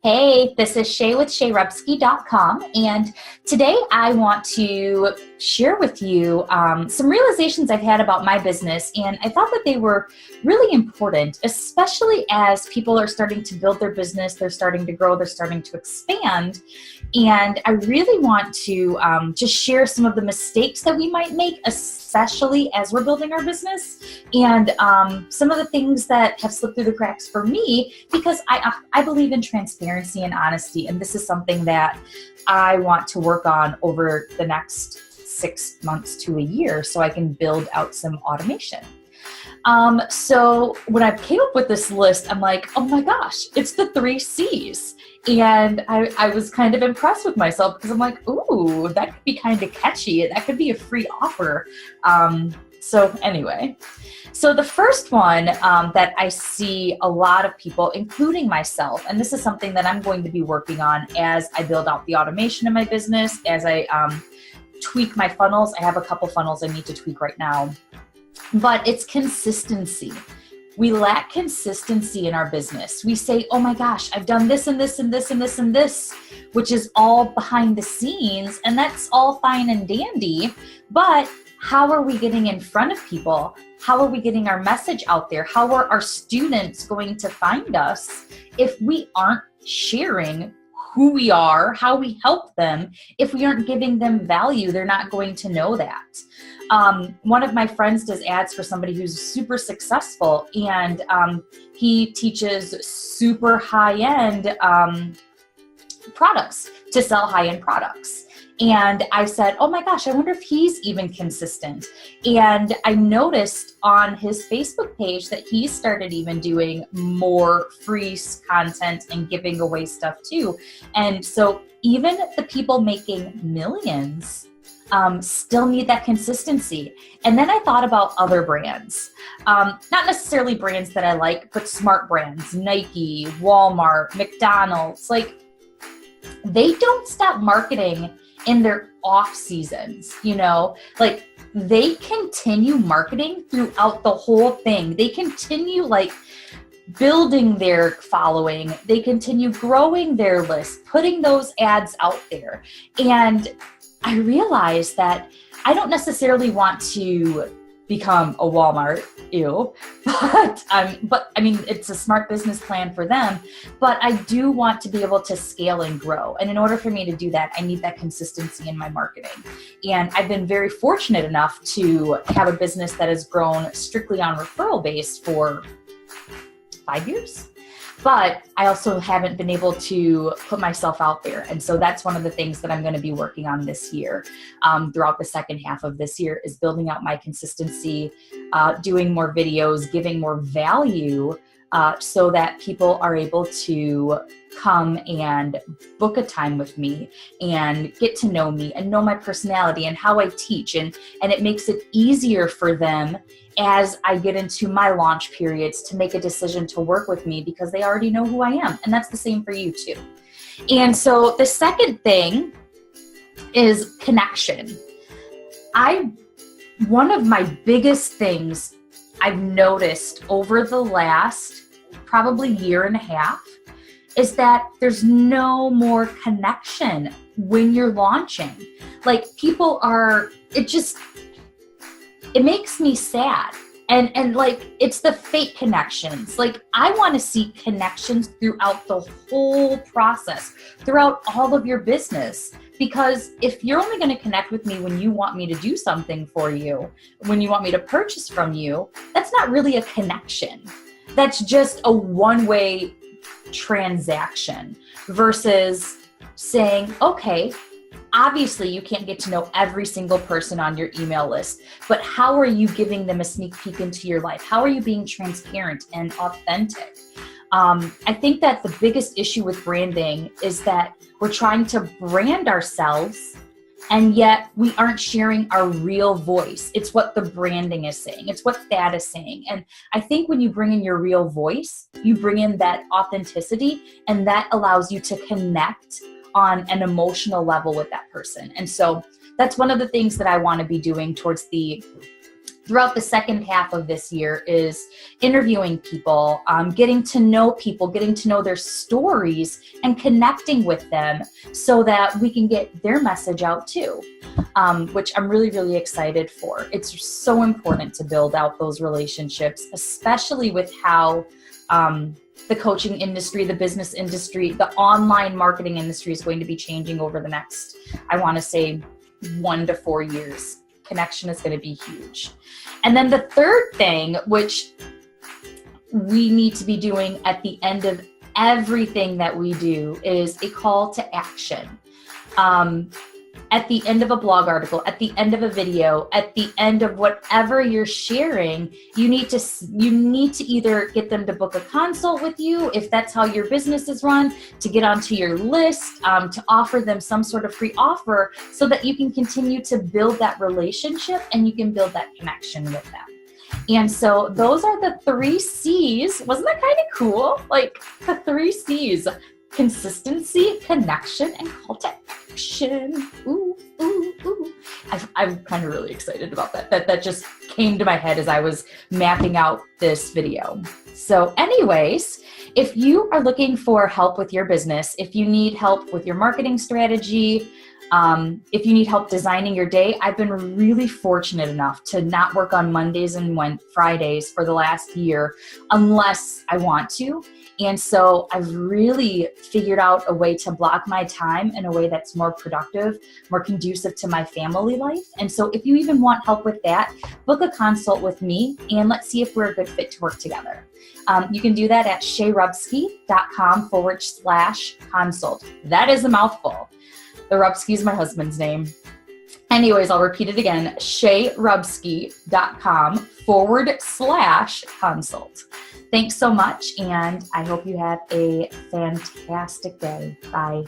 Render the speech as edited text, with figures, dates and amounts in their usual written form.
Hey, this is Shay with ShayRebsky.com, and today I want to share with you some realizations I've had about my business, and I thought that they were really important, especially as people are starting to build their business, they're starting to grow, they're starting to expand, and I really want to just share some of the mistakes that we might make, especially as we're building our business, and some of the things that have slipped through the cracks for me, because I believe in transparency and honesty, and this is something that I want to work on over the next 6 months to a year so I can build out some automation. So when I came up with this list, I'm like, oh my gosh, it's the 3 C's. And I was kind of impressed with myself because I'm like, ooh, that could be kind of catchy. That could be a free offer. So anyway, so the first one that I see a lot of people, including myself, and this is something that I'm going to be working on as I build out the automation in my business, as I tweak my funnels. I have a couple funnels I need to tweak right now, but it's consistency. We lack consistency in our business. We say, oh my gosh, I've done this and this and this and this and this, which is all behind the scenes, and that's all fine and dandy, but how are we getting in front of people? How are we getting our message out there? How are our students going to find us if we aren't sharing who we are, how we help them? If we aren't giving them value, they're not going to know that. One of my friends does ads for somebody who's super successful, and he teaches super high-end products to sell high-end products. And I said, oh my gosh, I wonder if he's even consistent. And I noticed on his Facebook page that he started even doing more free content and giving away stuff too. And so even the people making millions still need that consistency. And then I thought about other brands, not necessarily brands that I like, but smart brands, Nike, Walmart, McDonald's, like they don't stop marketing in their off seasons, like they continue marketing throughout the whole thing. They continue like building their following. They continue growing their list, putting those ads out there. And I realized that I don't necessarily want to become a Walmart, but I mean, it's a smart business plan for them, but I do want to be able to scale and grow. And in order for me to do that, I need that consistency in my marketing. And I've been very fortunate enough to have a business that has grown strictly on referral base for 5 years. But I also haven't been able to put myself out there. And so that's one of the things that I'm going to be working on this year, throughout the second half of this year, is building out my consistency, doing more videos, giving more value, so that people are able to come and book a time with me and get to know me and know my personality and how I teach. And it makes it easier for them as I get into my launch periods to make a decision to work with me because they already know who I am. And that's the same for you too. And so the second thing is connection. One of my biggest things I've noticed over the last probably year and a half is that there's no more connection when you're launching. Like people it makes me sad. And like, it's the fake connections. Like I want to see connections throughout the whole process, throughout all of your business. Because if you're only going to connect with me when you want me to do something for you, when you want me to purchase from you, that's not really a connection. That's just a one-way transaction versus saying, okay, obviously you can't get to know every single person on your email list, but how are you giving them a sneak peek into your life? How are you being transparent and authentic? I think that the biggest issue with branding is that we're trying to brand ourselves and yet we aren't sharing our real voice. It's what the branding is saying. It's what that is saying. And I think when you bring in your real voice, you bring in that authenticity, and that allows you to connect on an emotional level with that person. And so that's one of the things that I want to be doing towards the throughout the second half of this year is interviewing people, getting to know people, getting to know their stories, and connecting with them so that we can get their message out too, which I'm really, really excited for. It's so important to build out those relationships, especially with how the coaching industry, the business industry, the online marketing industry is going to be changing over the next, I want to say, 1 to 4 years. Connection is going to be huge. And then the third thing, which we need to be doing at the end of everything that we do, is a call to action. At the end of a blog article, at the end of a video, at the end of whatever you're sharing, you need to either get them to book a consult with you, if that's how your business is run, to get onto your list, to offer them some sort of free offer so that you can continue to build that relationship and you can build that connection with them. And so those are the 3 C's. Wasn't that kind of cool? Like the 3 C's: consistency, connection, and call to action. Ooh, ooh, ooh. I'm kind of really excited about that. That just came to my head as I was mapping out this video. So anyways, if you are looking for help with your business, if you need help with your marketing strategy, if you need help designing your day, I've been really fortunate enough to not work on Mondays and Fridays for the last year unless I want to. And so I've really figured out a way to block my time in a way that's more productive, more conducive to my family life. And so if you even want help with that, book a consult with me and let's see if we're a good fit to work together. You can do that at shayrubsky.com/consult. That is a mouthful. The Rubsky is my husband's name. Anyways, I'll repeat it again, shayrubsky.com/consult. Thanks so much, and I hope you have a fantastic day. Bye.